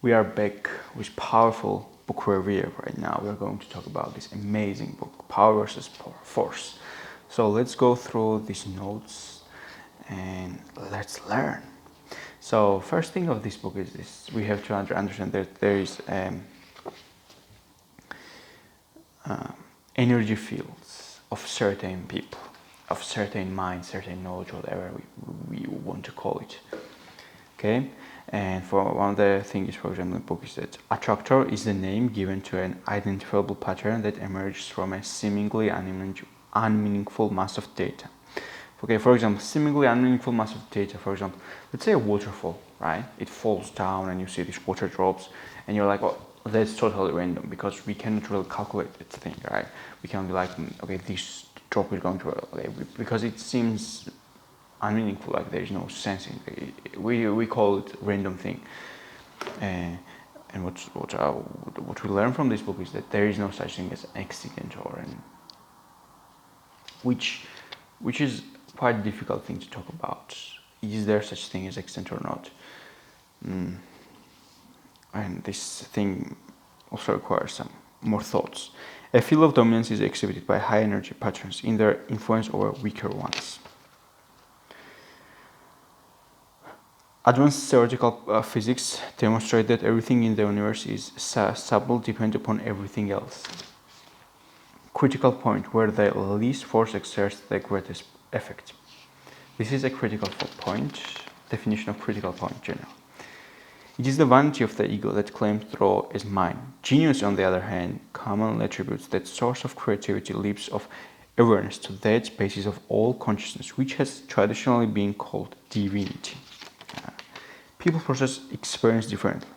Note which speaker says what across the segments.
Speaker 1: We are back with powerful book review right now. We're going to talk about this amazing book, Power versus Force. So let's go through these notes and let's learn. So first thing of this book is this: we have to understand that there is energy fields of certain people, of certain minds, certain knowledge, whatever we want to call it. Okay, and for one of the things, for example, in the book is that attractor is the name given to an identifiable pattern that emerges from a seemingly unmeaningful mass of data. Okay, for example, seemingly unmeaningful mass of data, for example, let's say a waterfall, right? It falls down and you see these water drops and you're like, oh, that's totally random because we cannot really calculate that thing, right? We can be like, okay, this drop is going to, okay, because it seems unmeaningful, like there is no sense in it. We call it random thing. And what we learn from this book is that there is no such thing as accident or an, which is quite a difficult thing to talk about. Is there such thing as accident or not? And this thing also requires some more thoughts. A field of dominance is exhibited by high energy patterns in their influence over weaker ones. Advanced theoretical physics demonstrate that everything in the universe is subtle, dependent upon everything else. Critical point where the least force exerts the greatest effect. This is a critical point, definition of critical point general. It is the vanity of the ego that claims the role as mine. Genius, on the other hand, commonly attributes that source of creativity, leaps of awareness to that basis of all consciousness, which has traditionally been called divinity. People process experience differently.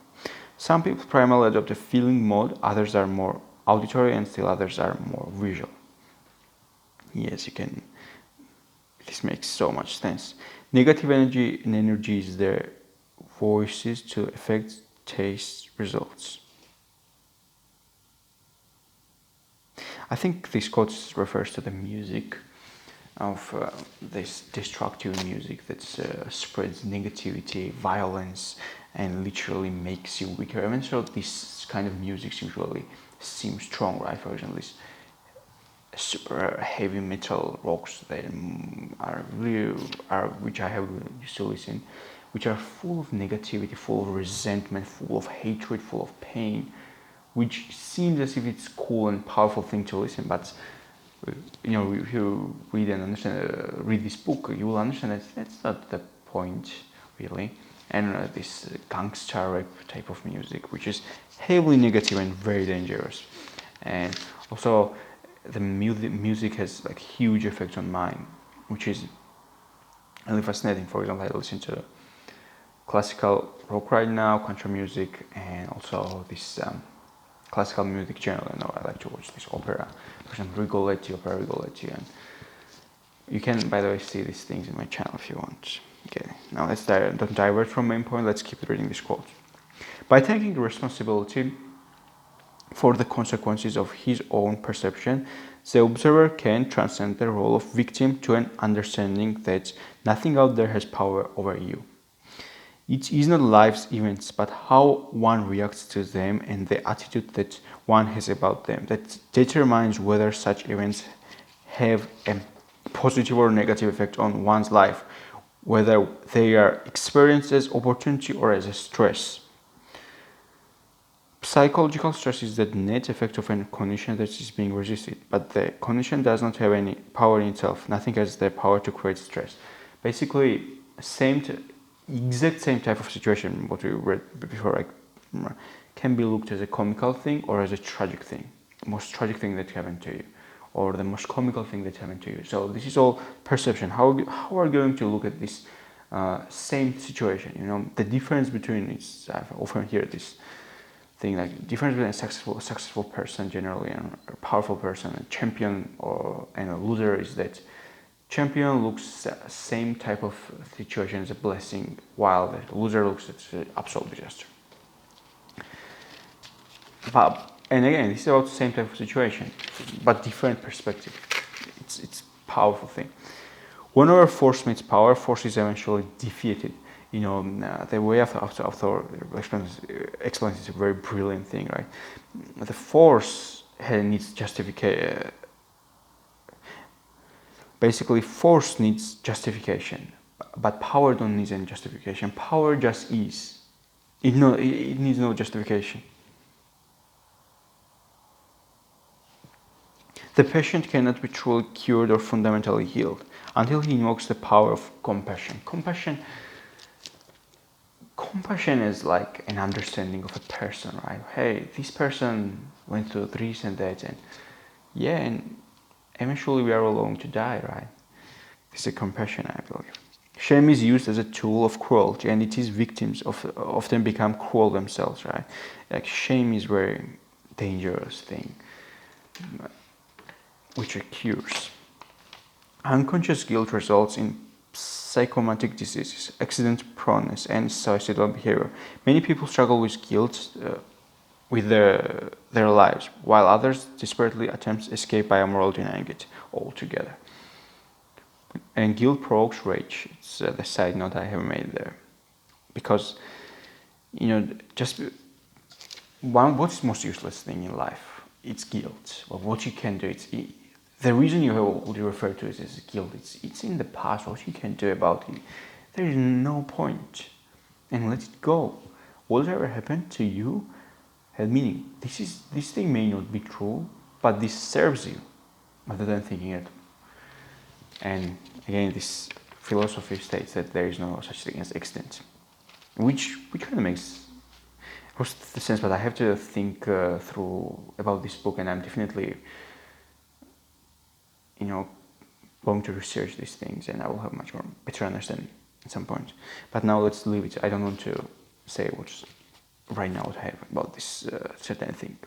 Speaker 1: Some people primarily adopt a feeling mode, others are more auditory, and still others are more visual. Yes, you can. This makes so much sense. Negative energy is their voices to affect taste results. I think this quote refers to the music of this destructive music that spreads negativity, violence, and literally makes you weaker. Even so, this kind of music usually seems strong, right? For example, this super heavy metal rocks that which I have used to listen, which are full of negativity, full of resentment, full of hatred, full of pain, which seems as if it's cool and powerful thing to listen, but if you read and understand, read this book, you will understand that that's not the point, really. And this gangster rap type of music, which is heavily negative and very dangerous. And also, the music has like huge effect on mine, which is really fascinating. For example, I listen to classical rock right now, country music, and also this classical music generally. I like to watch this opera, for example, opera Rigoletti, and you can, by the way, see these things in my channel if you want. Okay, now let's don't divert from main point. Let's keep reading this quote. By taking the responsibility for the consequences of his own perception, the observer can transcend the role of victim to an understanding that nothing out there has power over you. It is not life's events, but how one reacts to them and the attitude that one has about them that determines whether such events have a positive or negative effect on one's life, whether they are experienced as opportunity or as a stress. Psychological stress is the net effect of a condition that is being resisted, but the condition does not have any power in itself. Nothing has the power to create stress. Basically, exact same type of situation, what we read before, can be looked as a comical thing or as a tragic thing. Most tragic thing that happened to you, or the most comical thing that happened to you. So this is all perception. How are you going to look at this same situation? The difference between it's, I often hear this thing, like difference between a successful person generally and a powerful person, a champion and a loser, is that champion looks same type of situation as a blessing, while the loser looks at an absolute disaster. And again, this is about the same type of situation, but different perspective. It's powerful thing. Whenever force meets power, force is eventually defeated. the way author explains is a very brilliant thing, right? The force needs justification. Basically, force needs justification, but power don't need any justification. Power just is. It needs no justification. The patient cannot be truly cured or fundamentally healed until he invokes the power of compassion. Compassion is like an understanding of a person, right? Hey, this person went through this and that, and eventually we are all going to die, right? This is compassion, I believe. Shame is used as a tool of cruelty, and its victims often become cruel themselves, right? Like shame is a very dangerous thing, which occurs. Unconscious guilt results in psychosomatic diseases, accident proneness, and suicidal behavior. Many people struggle with guilt with their lives, while others desperately attempt to escape by moral denying it altogether. And guilt provokes rage. It's the side note I have made there, because just what's the most useless thing in life? It's guilt. Well, what you can do, the reason you have already referred to it as guilt. It's in the past. What you can do about it, there is no point, and let it go. Whatever happened to you had meaning. This thing may not be true, but this serves you, rather than thinking it. And again, this philosophy states that there is no such thing as accident, which kind of makes the sense. But I have to think through about this book, and I'm definitely, going to research these things, and I will have much more better understanding at some point. But now let's leave it. I don't want to say what's right now what I have about this certain thing,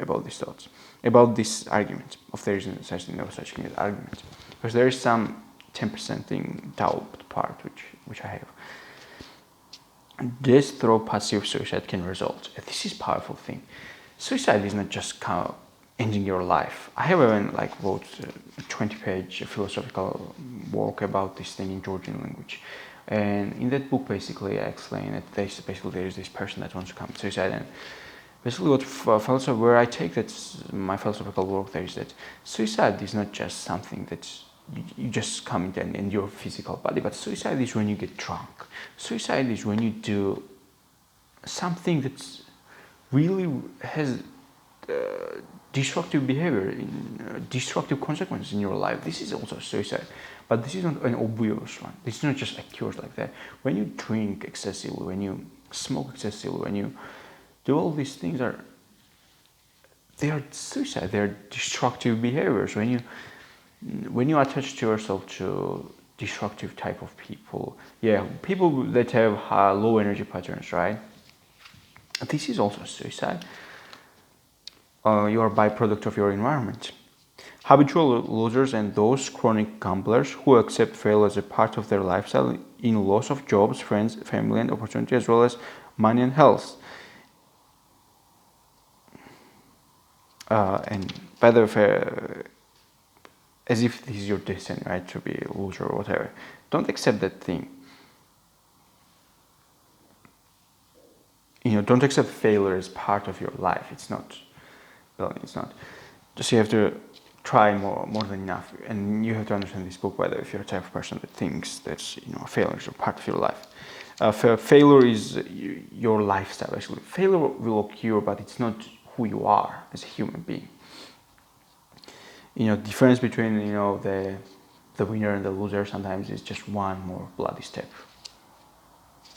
Speaker 1: about these thoughts, about this argument of there is no such thing as argument, because there is some 10% thing doubt part which I have. Death through passive suicide can result. This is a powerful thing. Suicide is not just kind of ending your life. I have even wrote a 20-page philosophical work about this thing in Georgian language. And in that book, basically, I explain that there is this person that wants to commit suicide. And basically, where I take my philosophical work there is that suicide is not just something that you just come in and your physical body, but suicide is when you get drunk. Suicide is when you do something that really has destructive behavior, destructive consequences in your life. This is also suicide, but this is not an obvious one. This is not just occurs like that. When you drink excessively, when you smoke excessively, when you do all these things, they are suicide. They are destructive behaviors. When you attach to yourself to destructive type of people, people that have low energy patterns, right? This is also suicide. You are a byproduct of your environment. Habitual losers and those chronic gamblers who accept failure as a part of their lifestyle in loss of jobs, friends, family, and opportunity, as well as money and health. And by the way, as if this is your destiny, right, to be a loser or whatever. Don't accept that thing. Don't accept failure as part of your life. It's not. Well, it's not. Just you have to try more than enough, and you have to understand this book whether if you're a type of person that thinks that failure is a part of your life. Failure is your lifestyle. Actually, failure will occur, but it's not who you are as a human being. Difference between the winner and the loser sometimes is just one more bloody step.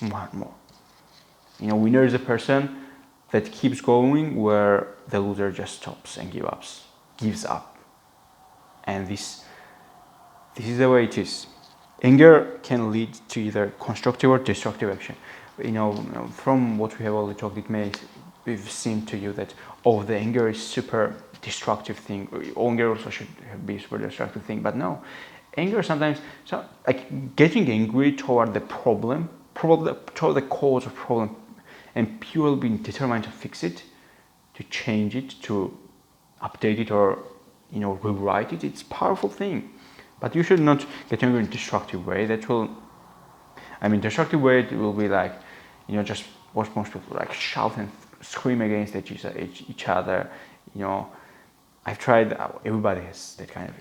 Speaker 1: One more. Winner is a person that keeps going where the loser just stops and gives up. And this is the way it is. Anger can lead to either constructive or destructive action. From what we have already talked, it may seem to you that the anger is super destructive thing. Anger also should be super destructive thing, but no. Anger sometimes, getting angry toward the problem, toward the cause of problem, and purely being determined to fix it, to change it, to update it, or rewrite it. It's a powerful thing, but you should not get angry in a destructive way. That will I mean, destructive way it will be like, just what most people like shout and scream against each other. I've tried. Everybody has that kind of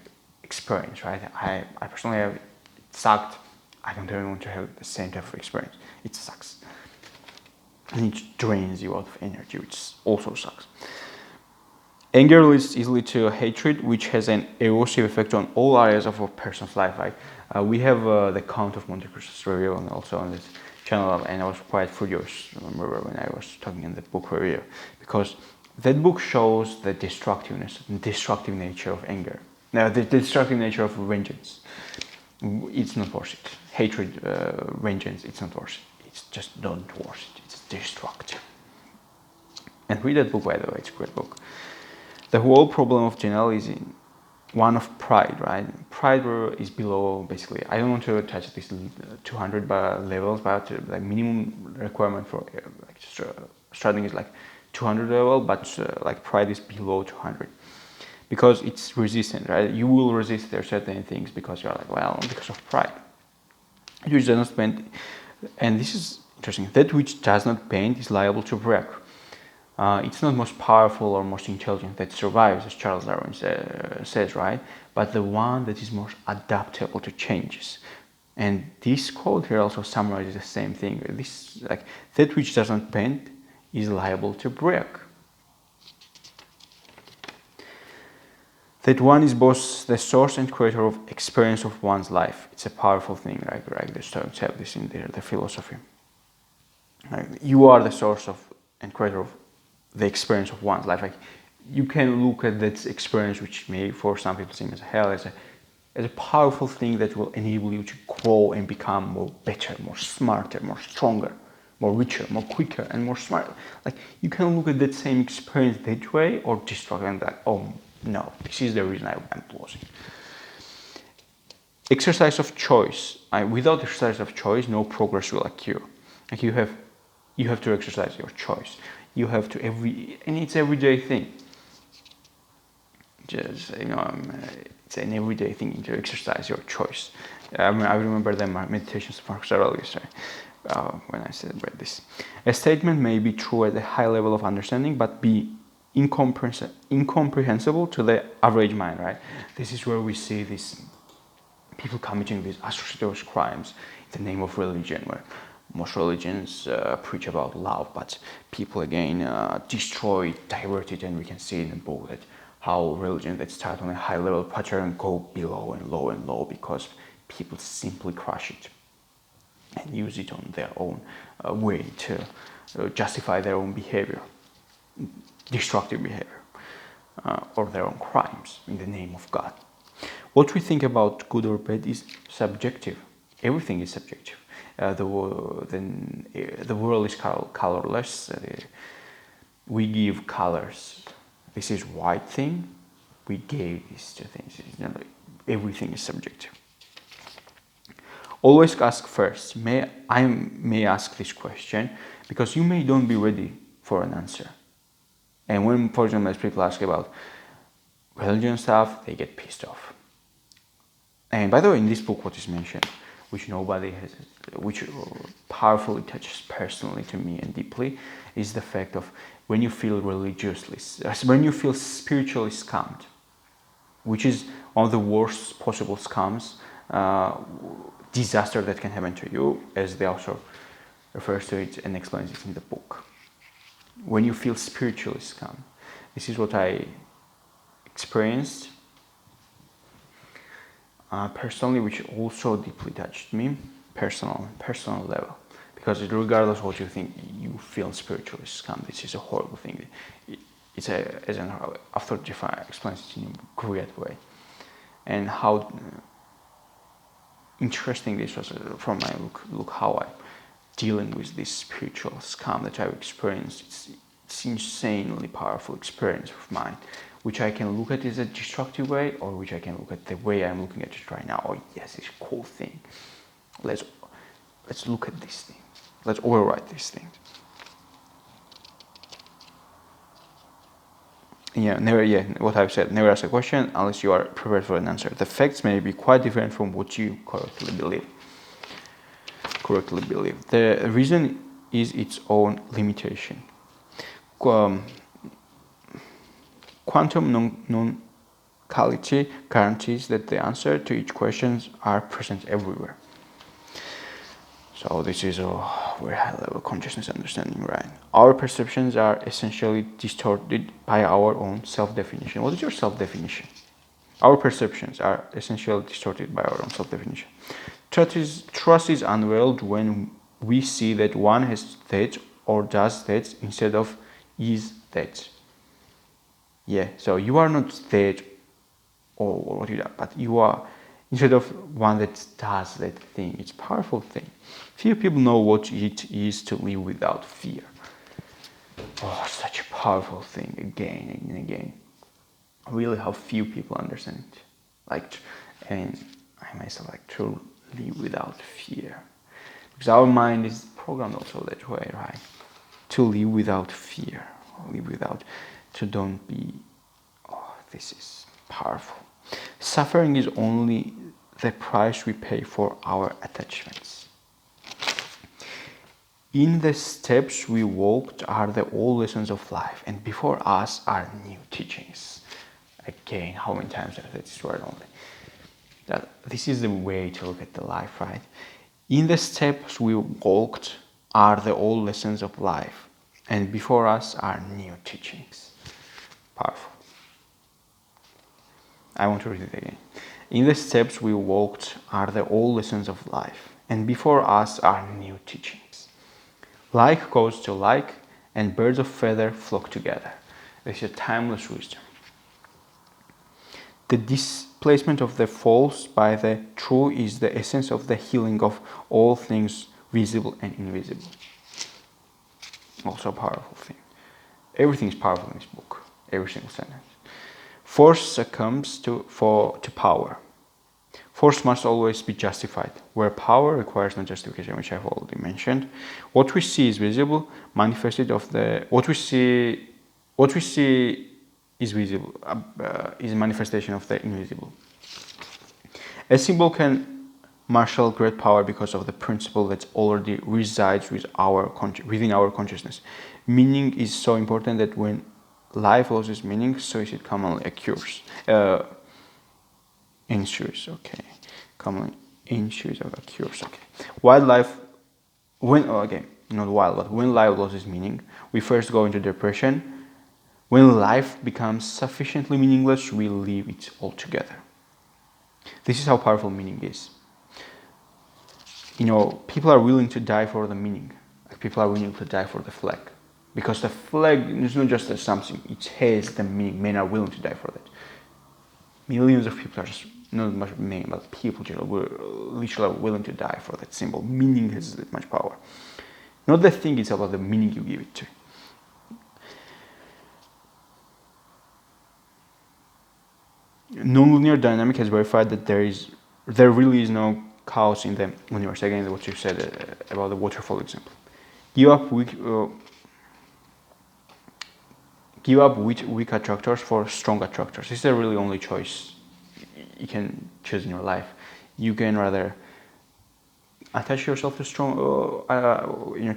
Speaker 1: experience, right? I personally have. It sucked. I don't even want to have the same type of experience. It sucks, and it drains you out of energy, which also sucks. Anger leads easily to hatred, which has an erosive effect on all areas of a person's life. Right? We have the Count of Monte Cristo's review, and also on this channel, and I was quite furious. I remember when I was talking in the book review, because that book shows the destructiveness and destructive nature of anger. Now, the destructive nature of vengeance. It's not worth it. Hatred, vengeance, it's not worth it. It's just not worth it. It's destructive. And read that book, by the way. It's a great book. The whole problem of Janelle is in one of pride, right? Pride is below, basically. I don't want to touch this 200 levels, but like minimum requirement for starting is like 200 level, but like pride is below 200 because it's resistant, right? You will resist there certain things because you're like, well, because of pride. Which does not paint, and this is interesting. That which does not paint is liable to break. It's not most powerful or most intelligent that survives, as Charles Darwin says, right? But the one that is most adaptable to changes. And this quote here also summarizes the same thing. This, like, that which doesn't bend is liable to break. That one is both the source and creator of experience of one's life. It's a powerful thing, right? The Stoics have this in their philosophy. Like, you are the source of and creator of the experience of one's life. Like, you can look at that experience, which may for some people seem as hell, as a powerful thing that will enable you to grow and become more better, more smarter, more stronger, more richer, more quicker, and more smart. Like, you can look at that same experience that way or destruct and like, oh no, this is the reason I'm losing. Exercise of choice. Without exercise of choice, no progress will occur. Like, you have to exercise your choice. You have to and it's everyday thing. Just it's an everyday thing to exercise your choice. I remember the meditations of Marcus Aurelius when I said about this. A statement may be true at a high level of understanding, but be incomprehensible to the average mind. Right? This is where we see these people committing these atrocious crimes in the name of religion, where most religions preach about love, but people again destroy it, divert it, and we can see in the book that how religions that start on a high level pattern go below and low and low because people simply crush it and use it on their own way to justify their own behavior, destructive behavior, or their own crimes in the name of God. What we think about good or bad is subjective. Everything is subjective. The world is colorless. We give colors. This is white thing. We gave these two things. Everything is subjective. Always ask first. I may ask this question because you may don't be ready for an answer. And when, for example, as people ask about religion stuff, they get pissed off. And by the way, in this book, what is mentioned, which nobody has, which powerfully touches personally to me and deeply, is the fact of when you feel when you feel spiritually scammed, which is one of the worst possible scams, disaster that can happen to you, as the author refers to it and explains it in the book. When you feel spiritually scammed, this is what I experienced personally, which also deeply touched me, personal level. Because regardless of what you think, you feel spiritually scammed. This is a horrible thing. As an author explains it in a great way, and how interesting this was from my look how I'm dealing with this spiritual scam that I've experienced. It's insanely powerful experience of mine, which I can look at as a destructive way, or which I can look at the way I'm looking at it right now. Oh yes, it's a cool thing. Let's look at this thing. Let's overwrite this thing. What I've said, never ask a question unless you are prepared for an answer. The facts may be quite different from what you correctly believe. correctly believe. The reason is its own limitation. Quantum non-locality guarantees that the answer to each question are present everywhere. So this is a very high-level consciousness understanding, right? Our perceptions are essentially distorted by our own self-definition. What is your self-definition? Our perceptions are essentially distorted by our own self-definition. Trust is unveiled when we see that one has that or does that instead of is that. Yeah, so you are not that or what you do, but you are instead of one that does that thing. It's a powerful thing. Few people know what it is to live without fear. Oh, such a powerful thing again and again. Really, how few people understand it. Like, and I myself like to live without fear, because our mind is programmed also that way, right? To live without fear, live without, to don't be. Oh, this is powerful. Suffering is only the price we pay for our attachments. In the steps we walked are the old lessons of life, and before us are new teachings. Again, how many times I've said this word only? That this is the way to look at the life, right? In the steps we walked are the old lessons of life, and before us are new teachings. Powerful. I want to read it again. In the steps we walked are the old lessons of life, and before us are new teachings. Like goes to like, and birds of feather flock together. This is a timeless wisdom. The displacement of the false by the true is the essence of the healing of all things visible and invisible. Also a powerful thing. Everything is powerful in this book. Every single sentence. Force succumbs to power. Force must always be justified, where power requires no justification, which I've already mentioned. What we see is visible, manifested of the what we see is visible, is a manifestation of the invisible. A symbol can marshal great power because of the principle that already resides within our consciousness. Meaning is so important that when life loses meaning, so is it commonly occurs. Ensues, okay. Commonly ensues or occurs, okay. When life loses meaning, we first go into depression. When life becomes sufficiently meaningless, we leave it altogether. This is how powerful meaning is. People are willing to die for the meaning. Like people are willing to die for the flag. Because the flag is not just something, it has the meaning. Men are willing to die for that. Millions of people are just, not much men, but people were literally willing to die for that symbol. Meaning has that much power. Not the thing itself, but the meaning you give it to. Nonlinear dynamics has verified that there really is no chaos in the universe. Again, what you said about the waterfall example. Give up weak attractors for strong attractors. This is the really only choice you can choose in your life. You can rather attach yourself to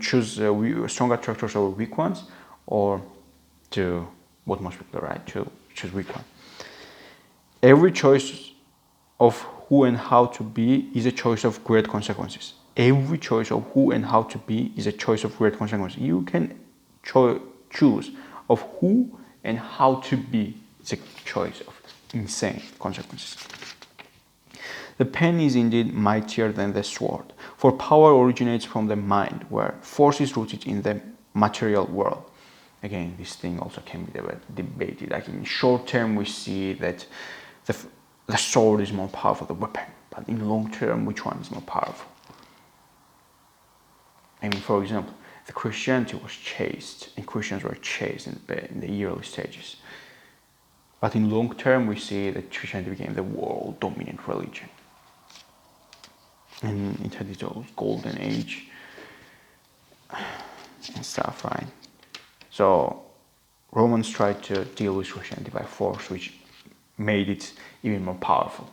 Speaker 1: choose strong attractors over weak ones, or to what most people are right to choose weak ones. Every choice of who and how to be is a choice of great consequences. Every choice of who and how to be is a choice of great consequences. You can choose of who and how to be. It's a choice of insane consequences. The pen is indeed mightier than the sword, for power originates from the mind, where force is rooted in the material world. Again, this thing also can be debated. Like in short term, we see that the sword is more powerful, the weapon. But in long term, which one is more powerful? I mean, for example, the Christianity was chased, and Christians were chased in the early stages. But in long term, we see that Christianity became the world dominant religion. And it had its own golden age and stuff, right? So Romans tried to deal with Christianity by force, which made it even more powerful.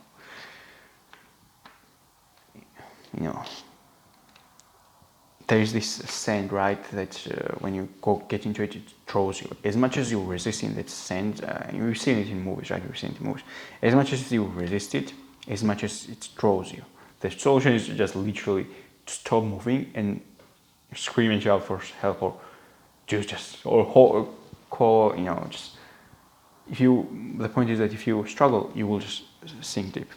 Speaker 1: there is this sand, right, that when you get into it, it throws you. As much as you resist in that sand, you've seen it in movies, right? You've seen it in movies. As much as you resist it, as much as it throws you. The solution is just literally stop moving and scream and shout for help, or call, just the point is that if you struggle, you will just sink deep.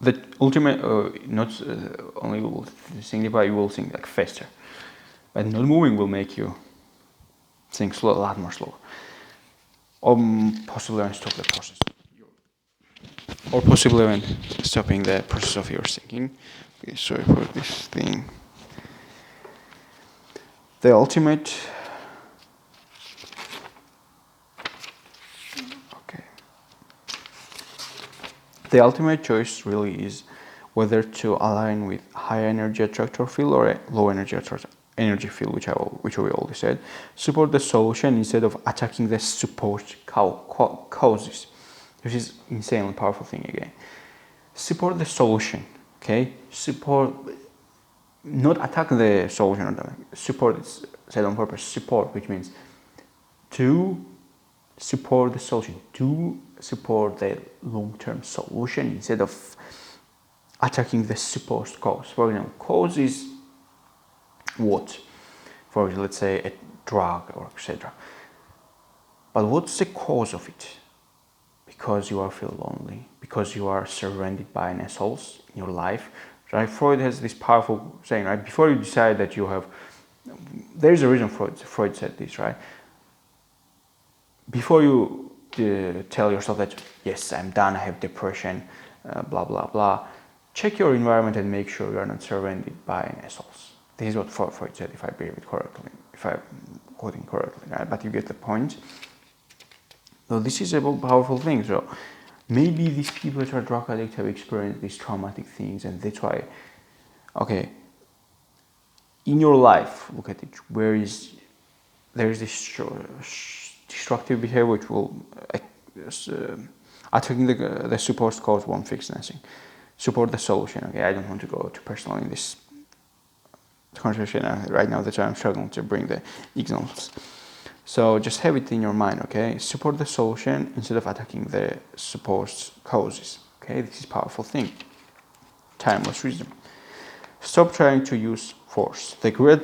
Speaker 1: The ultimate, not only will sink deeper, you will sink like faster. But not moving will make you sink slow, a lot more slower. Or possibly even stop the process. Or possibly even stopping the process of your sinking. Okay, sorry for this thing. The ultimate. Okay. The ultimate choice really is whether to align with high energy attractor field or a low energy field, which we already said. Support the solution instead of attacking the supposed causes. This is insanely powerful thing again. Support the solution, okay? Not attack the solution. Support is said on purpose. Support, which means to support the solution, to support the long-term solution instead of attacking the supposed cause. For example, cause is what? For example, let's say a drug or etc. But what's the cause of it? Because you feel lonely, because you are surrounded by assholes in your life. Right? Freud has this powerful saying, right? Before you decide that you have, there's a reason Freud said this, right? Before you tell yourself that, yes, I'm done, I have depression, blah, blah, blah, check your environment and make sure you are not surrounded by assholes. This is what Freud said, if I believe it correctly, if I'm quoting correctly, right? But you get the point. So this is a powerful thing. So maybe these people that are drug addicts have experienced these traumatic things, and that's why, okay, in your life, look at it, there is this destructive behavior which will attacking the supposed cause won't fix nothing. Support the solution. Okay, I don't want to go too personal in this conversation right now. That's why I'm struggling to bring the examples. So just have it in your mind. Okay, support the solution instead of attacking the supposed causes. Okay, this is a powerful thing. Timeless wisdom. Stop trying to use force. The great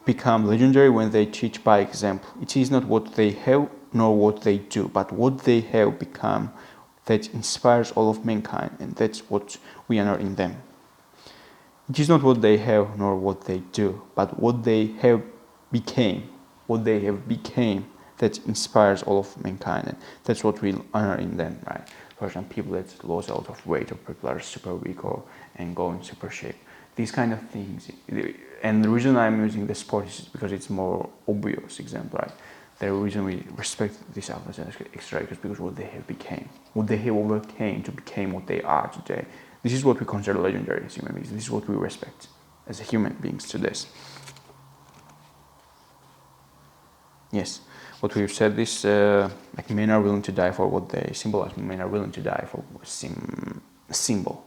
Speaker 1: become legendary when they teach by example. It is not what they have nor what they do, but what they have become that inspires all of mankind, and that's what we honor in them. It is not what they have nor what they do, but what they have became that inspires all of mankind, and that's what we honor in them, right? For example, people that lose a lot of weight, or people are super weak and go in super shape. These kind of things. And the reason I'm using the sport is because it's more obvious example, right? The reason we respect these athletes and extra is because what they have became, what they have overcame to become what they are today. This is what we consider legendary as human beings. This is what we respect as human beings today. Yes, what we've said is like men are willing to die for what they symbolize. Men are willing to die for a symbol,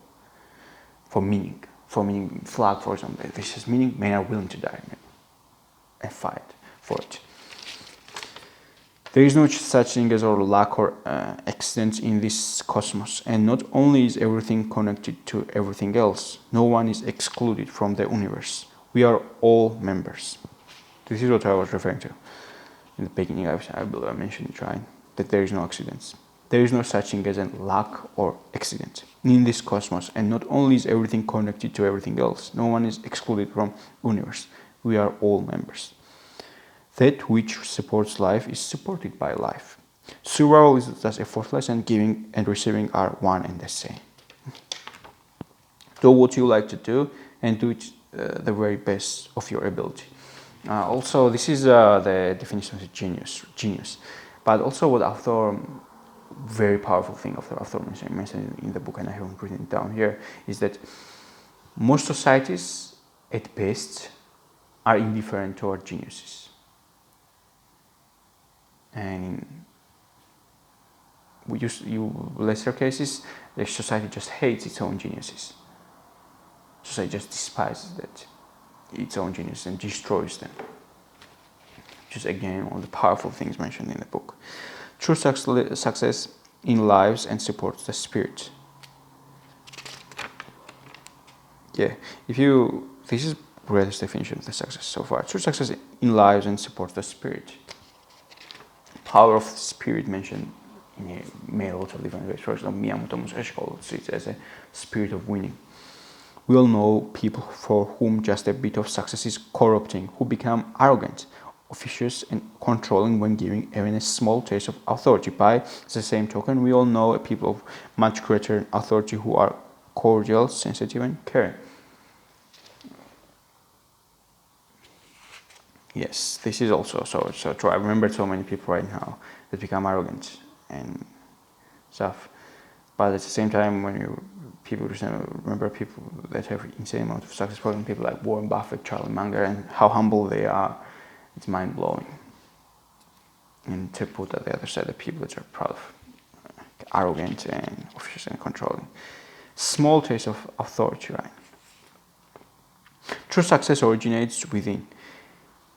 Speaker 1: for meaning. For meaning, flag, for example, this is meaning. Men are willing to die and fight for it. There is no such thing as or lack or accidents in this cosmos, and not only is everything connected to everything else, no one is excluded from the universe. We are all members. This is what I was referring to in the beginning. I believe I mentioned it, right? That there is no accidents. There is no such thing as a luck or accident in this cosmos, and not only is everything connected to everything else, no one is excluded from universe. We are all members. That which supports life is supported by life. Survival is thus effortless, and giving and receiving are one and the same. Do what you like to do, and do it the very best of your ability. Also, this is the definition of genius. But also what author, very powerful thing author mentioned in the book, and I haven't written it down here, is that most societies at best are indifferent toward geniuses. And we use lesser cases, the society just hates its own geniuses. Society just despises its own genius and destroys them. Which is again one of the powerful things mentioned in the book. True success in lives and supports the spirit. Yeah, this is greatest definition of the success so far. True success in lives and supports the spirit. Power of the spirit mentioned in made a lot of different ways. For example, Miyamoto Musashi calls it as a spirit of winning. We all know people for whom just a bit of success is corrupting, who become arrogant, officious and controlling when giving even a small taste of authority. By the same token, we all know people of much greater authority who are cordial, sensitive and caring. Yes, this is also so true. I remember so many people right now that become arrogant and stuff. But at the same time, when people remember people that have insane amount of success, for example, people like Warren Buffett, Charlie Munger, and how humble they are, it's mind-blowing. And to put at the other side the people that are proud of, arrogant and officious and controlling. Small taste of authority, right? True success originates within,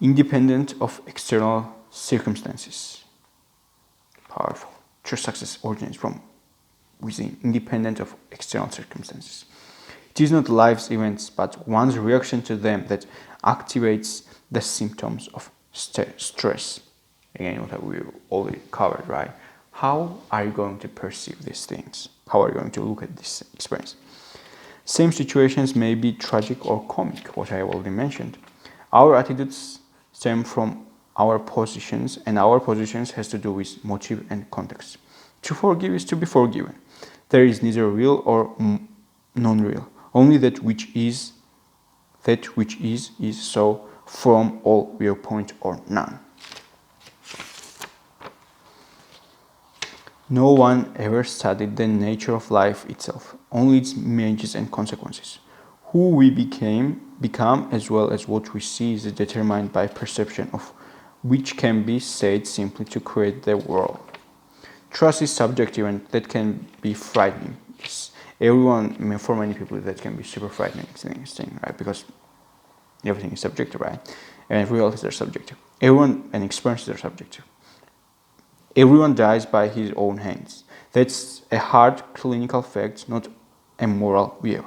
Speaker 1: independent of external circumstances. Powerful. True success originates from within, independent of external circumstances. It is not life's events, but one's reaction to them that activates the symptoms of stress. Again, what we already covered, right? How are you going to perceive these things? How are you going to look at this experience? Same situations may be tragic or comic, what I already mentioned. Our attitudes stem from our positions, and our positions has to do with motive and context. To forgive is to be forgiven. There is neither real or non-real. Only that which is so from all viewpoint or none. No one ever studied the nature of life itself, only its images and consequences. Who we become as well as what we see is determined by perception of which can be said simply to create the world. Trust is subjective and that can be frightening. For many people that can be super frightening thing, right? Because everything is subjective, right? And realities are subjective. And experiences are subjective. Everyone dies by his own hands. That's a hard clinical fact, not a moral view.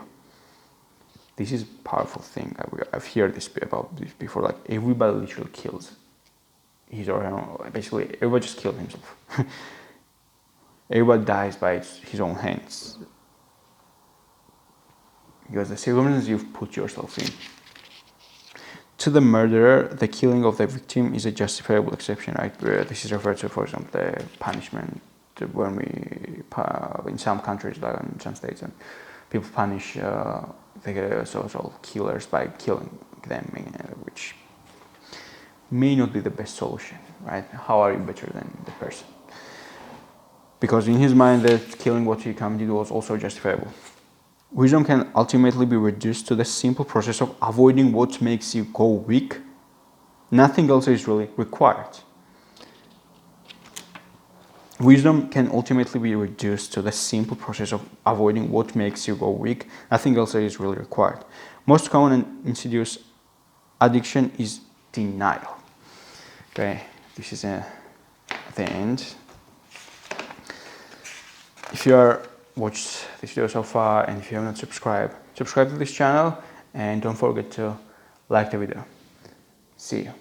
Speaker 1: This is a powerful thing. I've heard about this before. Like everybody literally kills his or her own. Basically, everybody just kills himself. Everybody dies by his own hands. Because the circumstances you've put yourself in. To the murderer, the killing of the victim is a justifiable exception, right? This is referred to, for example, the punishment when in some countries, like in some states, and people punish the social killers by killing them, which may not be the best solution, right? How are you better than the person? Because in his mind, that killing what he committed was also justifiable. Wisdom can ultimately be reduced to the simple process of avoiding what makes you go weak. Nothing else is really required. Wisdom can ultimately be reduced to the simple process of avoiding what makes you go weak. Nothing else is really required. Most common and insidious addiction is denial. Okay, this is at the end. If you are watched this video so far and if you have not subscribed to this channel and don't forget to like the video. See you.